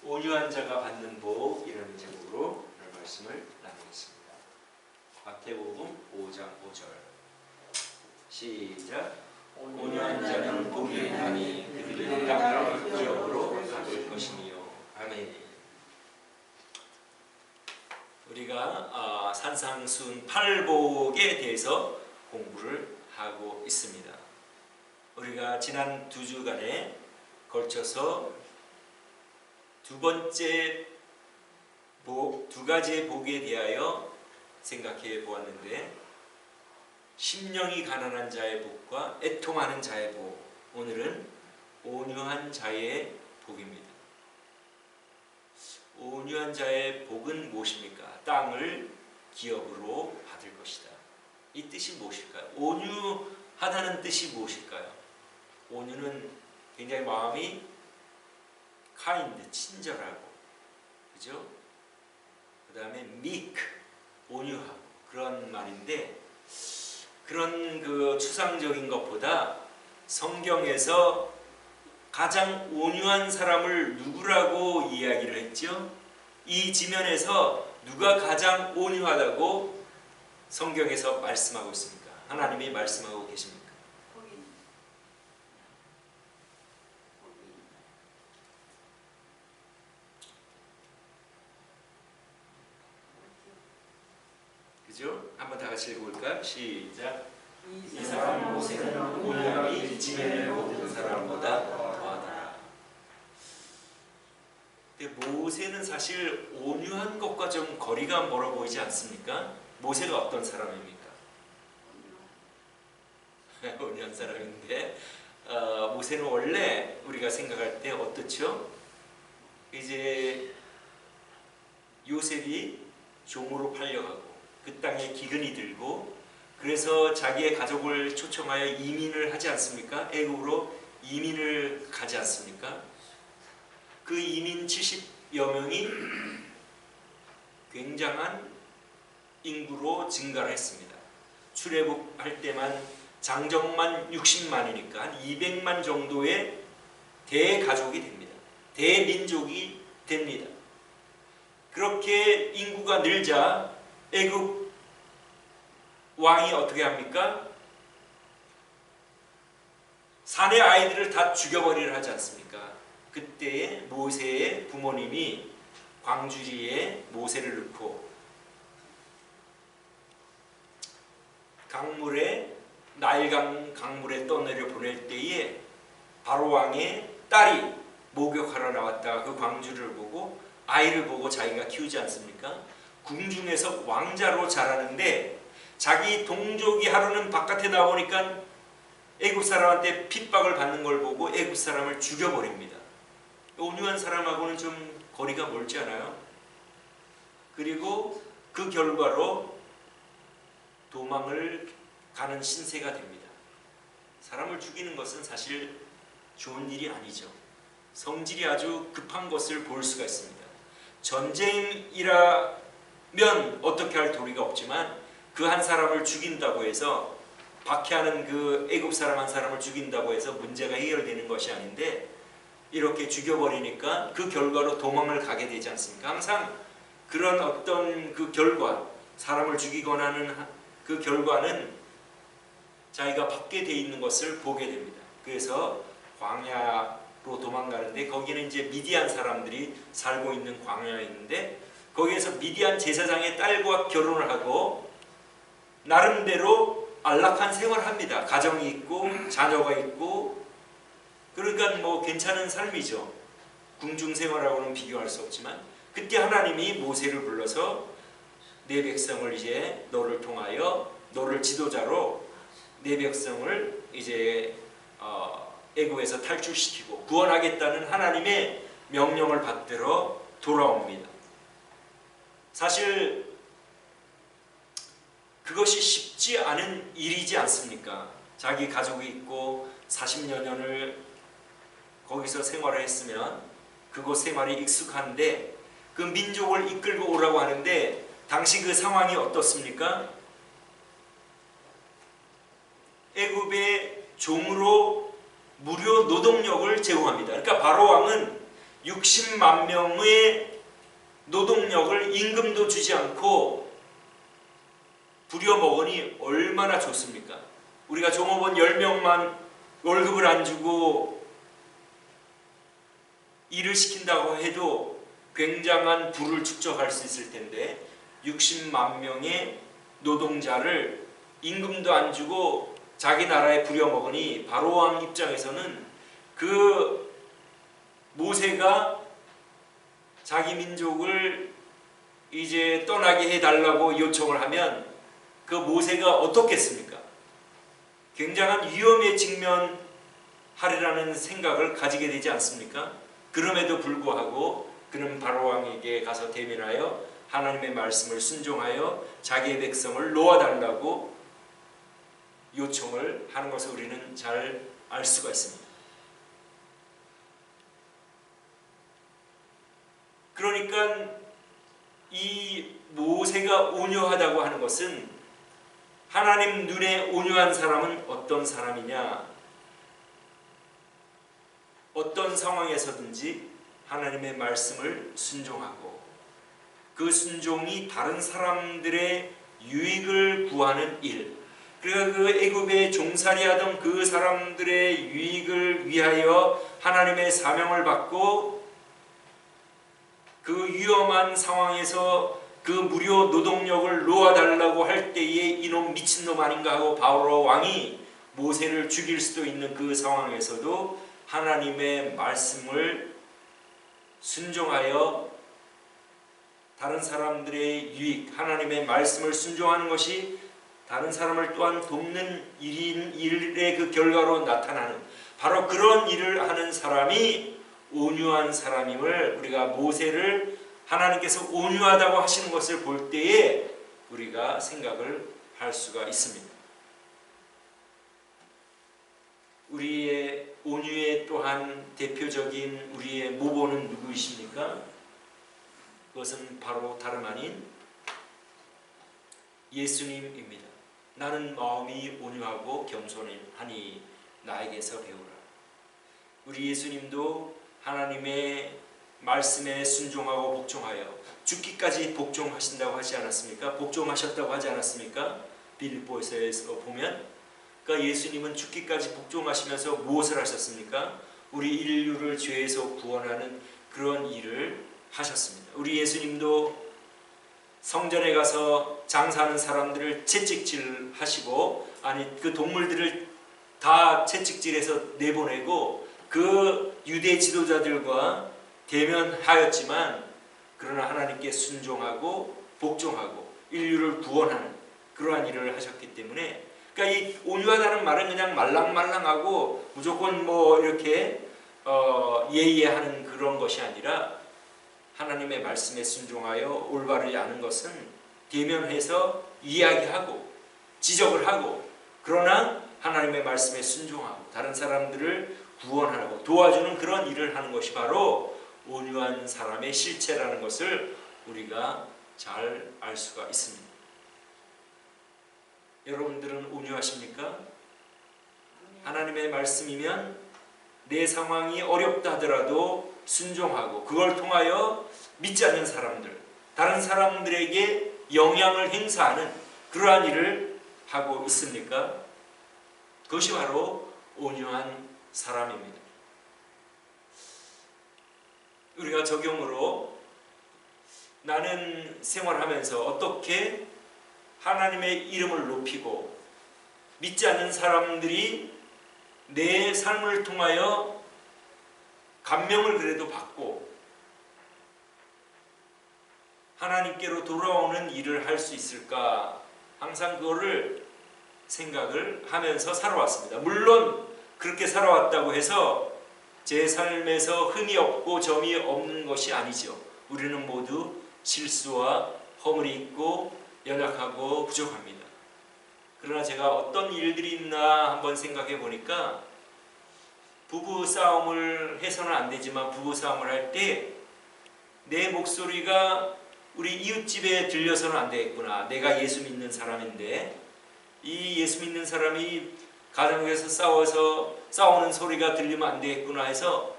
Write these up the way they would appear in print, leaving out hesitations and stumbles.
온유한 자가 받는 복 이라는 제목으로 오늘 말씀을 나누겠습니다. 마태복음 5장 5절 시작. 온유한 자는 복이 있나니 그들이 땅을 기업으로 받을 것이니요. 아멘. 우리가 산상순 8복에 대해서 공부를 하고 있습니다. 우리가 지난 2주간에 걸쳐서 두 번째 복, 두 가지의 복에 대하여 생각해 보았는데, 심령이 가난한 자의 복과 애통하는 자의 복, 오늘은 온유한 자의 복입니다. 온유한 자의 복은 무엇입니까? 땅을 기업으로 받을 것이다. 이 뜻이 무엇일까요? 온유하다는 뜻이 무엇일까요? 온유는 굉장히 마음이 kind, 친절하고, 그죠? 그 다음에 meek, 온유하고, 그런 말인데, 그런 그 추상적인 것보다 성경에서 가장 온유한 사람을 누구라고 이야기를 했죠? 이 지면에서 누가 가장 온유하다고 성경에서 말씀하고 있습니까? 하나님이 말씀하고 계십니까? 그죠? 한번 다 같이 읽어볼까요? 시작. 이 사람 모세는 온유함이 지면의 모든 사람보다 더하더라. 근데 모세는 사실 온유한 것과 좀 거리가 멀어 보이지 않습니까? 모세가 어떤 사람입니까? 온유한 사람인데, 모세는 원래 우리가 생각할 때 어떻죠? 이제 요셉이 종으로 팔려가고 그 땅에 기근이 들고, 그래서 자기의 가족을 초청하여 이민을 하지 않습니까? 애굽으로 이민을 가지 않습니까? 그 이민 70여 명이 굉장한 인구로 증가를 했습니다. 출애굽할 때만 장정만 60만이니까 한 200만 정도의 대가족이 됩니다. 대민족이 됩니다. 그렇게 인구가 늘자 애굽 왕이 어떻게 합니까? 사내 아이들을 다 죽여버리려 하지 않습니까? 그때에 모세의 부모님이 광주리에 모세를 넣고 강물에, 나일강 강물에 떠내려 보낼 때에 바로 왕의 딸이 목욕하러 나왔다가 그 광주리를 보고 아이를 보고 자기가 키우지 않습니까? 궁중에서 왕자로 자라는데 자기 동족이 하루는 바깥에 나오니까 애굽 사람한테 핍박을 받는 걸 보고 애굽 사람을 죽여버립니다. 온유한 사람하고는 좀 거리가 멀지 않아요? 그리고 그 결과로 도망을 가는 신세가 됩니다. 사람을 죽이는 것은 사실 좋은 일이 아니죠. 성질이 아주 급한 것을 볼 수가 있습니다. 전쟁이라면 어떻게 할 도리가 없지만 그 한 사람을 죽인다고 해서, 박해하는 그 애굽 사람 한 사람을 죽인다고 해서 문제가 해결되는 것이 아닌데, 이렇게 죽여버리니까 그 결과로 도망을 가게 되지 않습니까? 항상 그런 어떤 그 결과, 사람을 죽이거나 하는 그 결과는 자기가 받게 돼 있는 것을 보게 됩니다. 그래서 광야로 도망가는데, 거기는 이제 미디안 사람들이 살고 있는 광야인데, 거기에서 미디안 제사장의 딸과 결혼을 하고 나름대로 안락한 생활을 합니다. 가정이 있고 자녀가 있고, 그러니까 뭐 괜찮은 삶이죠. 궁중 생활하고는 비교할 수 없지만, 그때 하나님이 모세를 불러서 내 백성을 이제 너를 통하여, 너를 지도자로 내 백성을 이제 애굽에서 탈출시키고 구원하겠다는 하나님의 명령을 받들어 돌아옵니다. 사실 그것이 쉽지 않은 일이지 않습니까? 자기 가족이 있고 40여 년을 거기서 생활을 했으면 그곳 생활이 익숙한데, 그 민족을 이끌고 오라고 하는데 당시 그 상황이 어떻습니까? 애굽의 종으로 무료 노동력을 제공합니다. 그러니까 바로 왕은 60만 명의 노동력을 임금도 주지 않고 부려먹으니 얼마나 좋습니까? 우리가 종업원 10명만 월급을 안 주고 일을 시킨다고 해도 굉장한 부를 축적할 수 있을 텐데 60만 명의 노동자를 임금도 안 주고 자기 나라에 부려먹으니 바로왕 입장에서는 그 모세가 자기 민족을 이제 떠나게 해달라고 요청을 하면 그 모세가 어떻겠습니까? 굉장한 위험에 직면하리라는 생각을 가지게 되지 않습니까? 그럼에도 불구하고 그는 바로왕에게 가서 대면하여 하나님의 말씀을 순종하여 자기의 백성을 놓아달라고 요청을 하는 것을 우리는 잘 알 수가 있습니다. 그러니까 이 모세가 온유하다고 하는 것은 하나님 눈에 온유한 사람은 어떤 사람이냐? 어떤 상황에서든지 하나님의 말씀을 순종하고 그 순종이 다른 사람들의 유익을 구하는 일, 그러니까 그 애굽에 종살이하던 그 사람들의 유익을 위하여 하나님의 사명을 받고 그 위험한 상황에서 그 무료 노동력을 놓아달라고 할 때에 이놈 미친놈 아닌가 하고 바로 왕이 모세를 죽일 수도 있는 그 상황에서도 하나님의 말씀을 순종하여 다른 사람들의 유익, 하나님의 말씀을 순종하는 것이 다른 사람을 또한 돕는 일의 그 결과로 나타나는 바로 그런 일을 하는 사람이 온유한 사람임을 우리가 모세를 하나님께서 온유하다고 하시는 것을 볼 때에 우리가 생각을 할 수가 있습니다. 우리의 온유의 또한 대표적인 우리의 모범은 누구이십니까? 그것은 바로 다름 아닌 예수님입니다. 나는 마음이 온유하고 겸손하니 나에게서 배우라. 우리 예수님도 하나님의 말씀에 순종하고 복종하여 죽기까지 복종하신다고 하지 않았습니까? 복종하셨다고 하지 않았습니까? 빌립보서에서 보면 그러니까 예수님은 죽기까지 복종하시면서 무엇을 하셨습니까? 우리 인류를 죄에서 구원하는 그런 일을 하셨습니다. 우리 예수님도 성전에 가서 장사하는 사람들을 채찍질 하시고 아니 그 동물들을 다 채찍질해서 내보내고 그 유대 지도자들과 대면하였지만 그러나 하나님께 순종하고 복종하고 인류를 구원하는 그러한 일을 하셨기 때문에 그러니까 이 온유하다는 말은 그냥 말랑말랑하고 무조건 뭐 이렇게 예의하는 그런 것이 아니라 하나님의 말씀에 순종하여 올바르지 않은 것은 대면해서 이야기하고 지적을 하고 그러나 하나님의 말씀에 순종하고 다른 사람들을 구원하고 도와주는 그런 일을 하는 것이 바로 온유한 사람의 실체라는 것을 우리가 잘 알 수가 있습니다. 여러분들은 온유하십니까? 하나님의 말씀이면 내 상황이 어렵다 하더라도 순종하고 그걸 통하여 믿지 않는 사람들, 다른 사람들에게 영향을 행사하는 그러한 일을 하고 있습니까? 그것이 바로 온유한 사람입니다. 우리가 적용으로 나는 생활하면서 어떻게 하나님의 이름을 높이고 믿지 않는 사람들이 내 삶을 통하여 감명을 그래도 받고 하나님께로 돌아오는 일을 할 수 있을까? 항상 그거를 생각을 하면서 살아왔습니다. 물론 그렇게 살아왔다고 해서 제 삶에서 흠이 없고 점이 없는 것이 아니죠. 우리는 모두 실수와 허물이 있고 연약하고 부족합니다. 그러나 제가 어떤 일들이 있나 한번 생각해 보니까 부부 싸움을 해서는 안 되지만 부부 싸움을 할 때 내 목소리가 우리 이웃집에 들려서는 안 되겠구나. 내가 예수 믿는 사람인데 이 예수 믿는 사람이 가정에서 싸우는 소리가 들리면 안 되겠구나 해서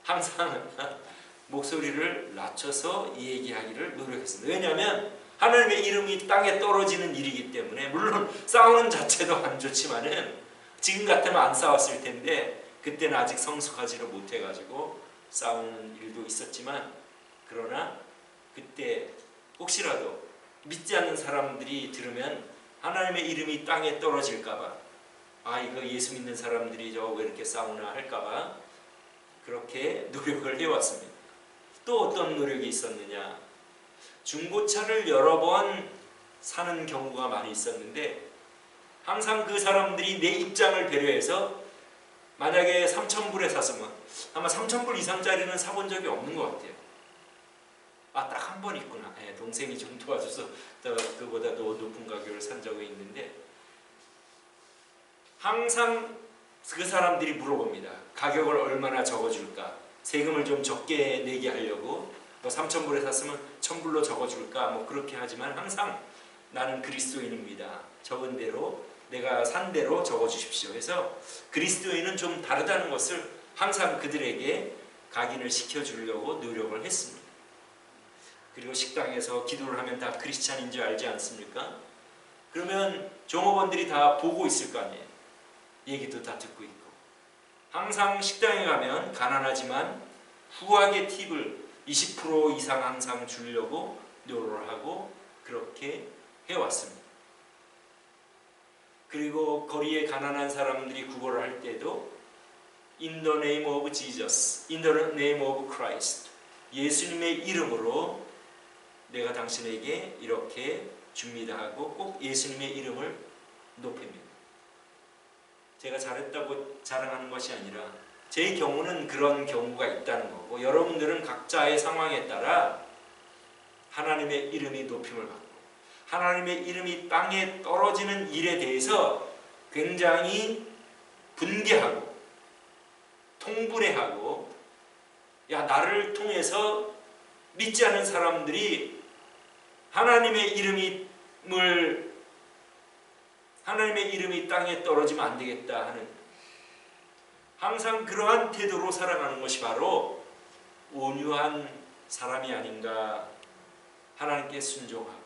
항상 목소리를 낮춰서 얘기하기를 노력했습니다. 왜냐하면 하나님의 이름이 땅에 떨어지는 일이기 때문에, 물론 싸우는 자체도 안 좋지만은 지금 같으면 안 싸웠을 텐데 그때는 아직 성숙하지를 못해가지고 싸우는 일도 있었지만, 그러나 그때 혹시라도 믿지 않는 사람들이 들으면 하나님의 이름이 땅에 떨어질까봐, 아 이거 예수 믿는 사람들이 저 왜 이렇게 싸우나 할까봐 그렇게 노력을 해왔습니다. 또 어떤 노력이 있었느냐, 중고차를 여러 번 사는 경우가 많이 있었는데 항상 그 사람들이 내 입장을 배려해서, 만약에 3,000불에 샀으면 아마 3,000불 이상짜리는 사본 적이 없는 것 같아요. 아, 딱 한 번 있구나. 네, 동생이 좀 도와줘서 그보다 더 높은 가격을 산 적이 있는데, 항상 그 사람들이 물어봅니다. 가격을 얼마나 적어줄까? 세금을 좀 적게 내게 하려고, 뭐 3,000불에 샀으면 1,000불로 적어줄까? 뭐 그렇게 하지만 항상 나는 그리스도인입니다. 적은 대로, 내가 산 대로 적어주십시오. 해서 그리스도인은 좀 다르다는 것을 항상 그들에게 각인을 시켜주려고 노력을 했습니다. 그리고 식당에서 기도를 하면 다 크리스찬인 줄 알지 않습니까? 그러면 종업원들이 다 보고 있을 거 아니에요. 얘기도 다 듣고 있고. 항상 식당에 가면 가난하지만 후하게 팁을 20% 이상 항상 주려고 노력을 하고 그렇게 해왔습니다. 그리고 거리에 가난한 사람들이 구걸을 할 때도 In the name of Jesus, In the name of Christ, 예수님의 이름으로 내가 당신에게 이렇게 줍니다 하고 꼭 예수님의 이름을 높입니다. 제가 잘했다고 자랑하는 것이 아니라 제 경우는 그런 경우가 있다는 거고, 여러분들은 각자의 상황에 따라 하나님의 이름이 높임을 받고 하나님의 이름이 땅에 떨어지는 일에 대해서 굉장히 분개하고 통분해하고, 야 나를 통해서 믿지 않은 사람들이 하나님의 이름이 땅에 떨어지면 안 되겠다 하는, 항상 그러한 태도로 살아가는 것이 바로 온유한 사람이 아닌가. 하나님께 순종하고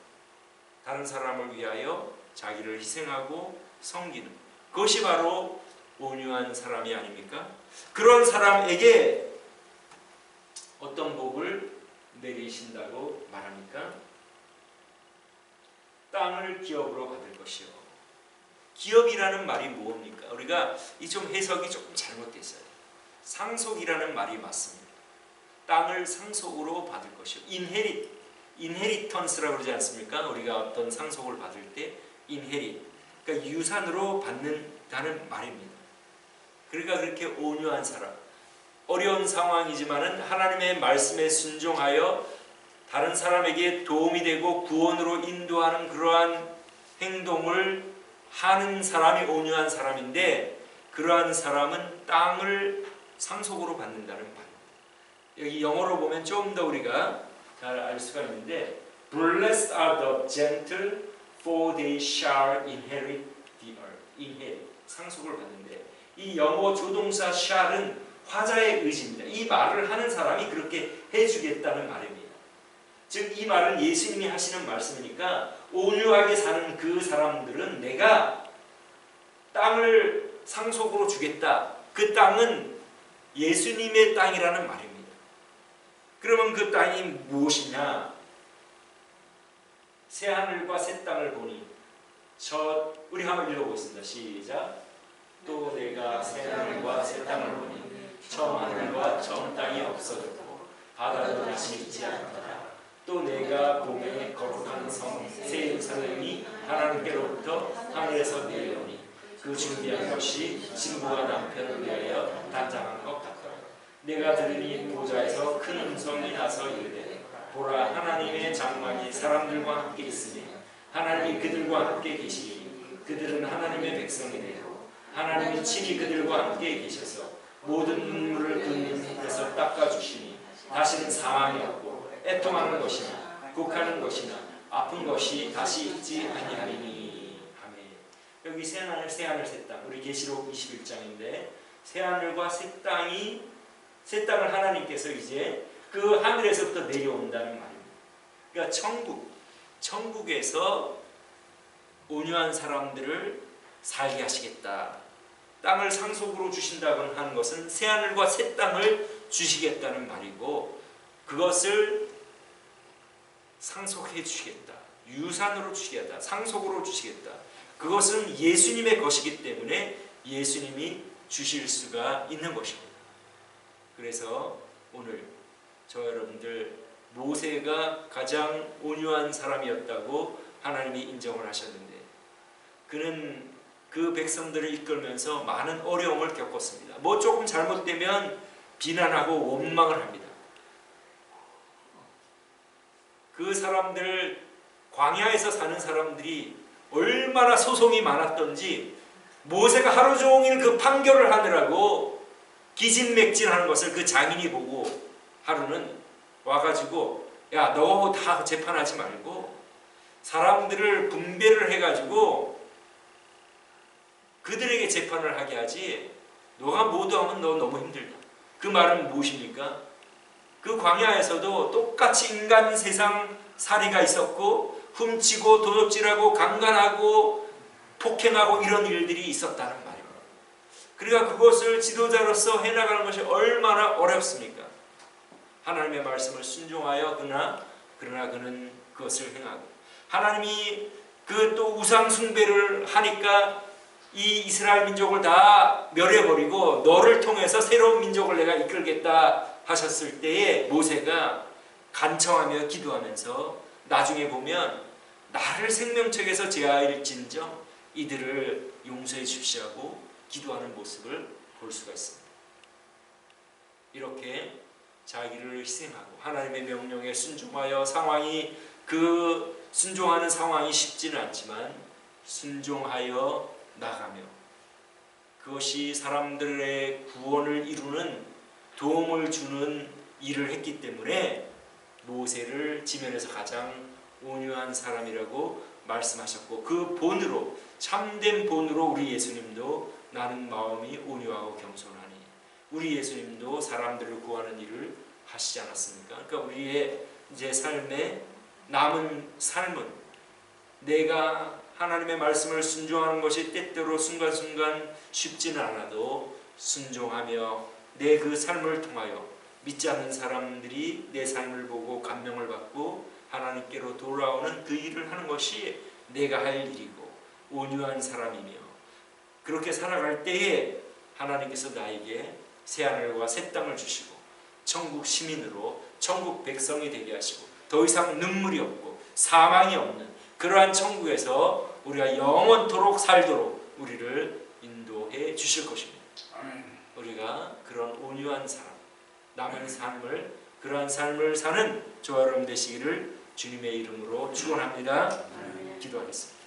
다른 사람을 위하여 자기를 희생하고 섬기는 그것이 바로 온유한 사람이 아닙니까? 그런 사람에게 어떤 복을 내리신다고 말합니까? 땅을 기업으로 받을 것이요. 기업이라는 말이 뭡니까? 우리가 이 좀 해석이 조금 잘못됐어요. 상속이라는 말이 맞습니다. 땅을 상속으로 받을 것이요. 인헤리턴스라고 그러지 않습니까? 우리가 어떤 상속을 받을 때 인헤리, 그러니까 유산으로 받는다는 말입니다. 그러니까 그렇게 온유한 사람, 어려운 상황이지만은 하나님의 말씀에 순종하여 다른 사람에게 도움이 되고 구원으로 인도하는 그러한 행동을 하는 사람이 온유한 사람인데, 그러한 사람은 땅을 상속으로 받는다는 말입니다. 여기 영어로 보면 좀 더 우리가 잘 알 수가 있는데, Blessed are the gentle, for they shall inherit the earth. inherit, 상속을 받는데, 이 영어 조동사 shall은 화자의 의지입니다. 이 말을 하는 사람이 그렇게 해주겠다는 말입니다. 즉 이 말은 예수님이 하시는 말씀이니까 온유하게 사는 그 사람들은 내가 땅을 상속으로 주겠다. 그 땅은 예수님의 땅이라는 말입니다. 그러면 그 땅이 무엇이냐? 새 하늘과 새 땅을 보니 우리 한번 읽어보겠습니다. 시작. 또 내가 새 하늘과 새 땅을 보니 처음 하늘과 처음 땅이 없어졌고 바다도 다시 있지 않더라. 또 내가 보매 거룩한 성 새 예루살렘이 하나님께로부터 하늘에서 내려오니 그 준비한 것이 신부가 남편을 위하여 단장한 것 같더라. 내가 들으니 보좌에서 큰 음성이 나서 이르되 보라, 하나님의 장막이 사람들과 함께 있으니 하나님이 그들과 함께 계시니 그들은 하나님의 백성이 되고 하나님이 친히 그들과 함께 계셔서 모든 눈물을 그 눈에서 닦아주시니 다시는 사망이 없고 애통하는 것이나 곡하는 것이나 아픈 것이 다시 있지 아니하리니. 아멘. 여기 새하늘 새 땅, 우리 계시록 21장인데 새 하늘과 새 땅을 하나님께서 이제 그 하늘에서부터 내려온다는 말입니다. 그러니까 천국에서 온유한 사람들을 살게 하시겠다. 땅을 상속으로 주신다고 하는 것은 새하늘과 새 땅을 주시겠다는 말이고, 그것을 상속해 주시겠다. 유산으로 주시겠다. 상속으로 주시겠다. 그것은 예수님의 것이기 때문에 예수님이 주실 수가 있는 것입니다. 그래서 오늘 저 여러분들, 모세가 가장 온유한 사람이었다고 하나님이 인정을 하셨는데, 그는 그 백성들을 이끌면서 많은 어려움을 겪었습니다. 뭐 조금 잘못되면 비난하고 원망을 합니다. 그 사람들, 광야에서 사는 사람들이 얼마나 소송이 많았던지, 모세가 하루 종일 그 판결을 하느라고 기진맥진하는 것을 그 장인이 보고 하루는 와가지고, 야, 너 다 재판하지 말고 사람들을 분배를 해가지고 그들에게 재판을 하게 하지, 너가 모두 하면 너 너무 힘들다. 그 말은 무엇입니까? 그 광야에서도 똑같이 인간 세상 살이가 있었고, 훔치고 도둑질하고 강간하고 폭행하고 이런 일들이 있었다는 말입니다. 그러니까 그것을 지도자로서 해나가는 것이 얼마나 어렵습니까? 하나님의 말씀을 순종하여 그러나 그는 그것을 행하고, 하나님이 그 또 우상 숭배를 하니까 이 이스라엘 민족을 다 멸해버리고 너를 통해서 새로운 민족을 내가 이끌겠다 하셨을 때에 모세가 간청하며 기도하면서 나중에 보면 나를 생명책에서 제하일진정 이들을 용서해 주시라고 기도하는 모습을 볼 수가 있습니다. 이렇게 자기를 희생하고 하나님의 명령에 순종하여 순종하는 상황이 쉽지는 않지만 순종하여 나가며, 그것이 사람들의 구원을 이루는 도움을 주는 일을 했기 때문에 모세를 지면에서 가장 온유한 사람이라고 말씀하셨고, 그 본으로, 참된 본으로 우리 예수님도 나는 마음이 온유하고 겸손하니, 우리 예수님도 사람들을 구하는 일을 하시지 않았습니까? 그러니까 우리의 이제 삶에 남은 삶은 내가 하나님의 말씀을 순종하는 것이 때때로 순간순간 쉽지는 않아도 순종하며 내 그 삶을 통하여 믿지 않는 사람들이 내 삶을 보고 감명을 받고 하나님께로 돌아오는 그 일을 하는 것이 내가 할 일이고, 온유한 사람이며 그렇게 살아갈 때에 하나님께서 나에게 새하늘과 새 땅을 주시고 천국 시민으로 천국 백성이 되게 하시고 더 이상 눈물이 없고 사망이 없는 그러한 천국에서 우리가 영원토록 살도록 우리를 인도해 주실 것입니다. 우리가 그런 온유한 사람, 남은 삶을, 그러한 삶을 사는 저와 여러분 되시기를 주님의 이름으로 축원합니다. 기도하겠습니다.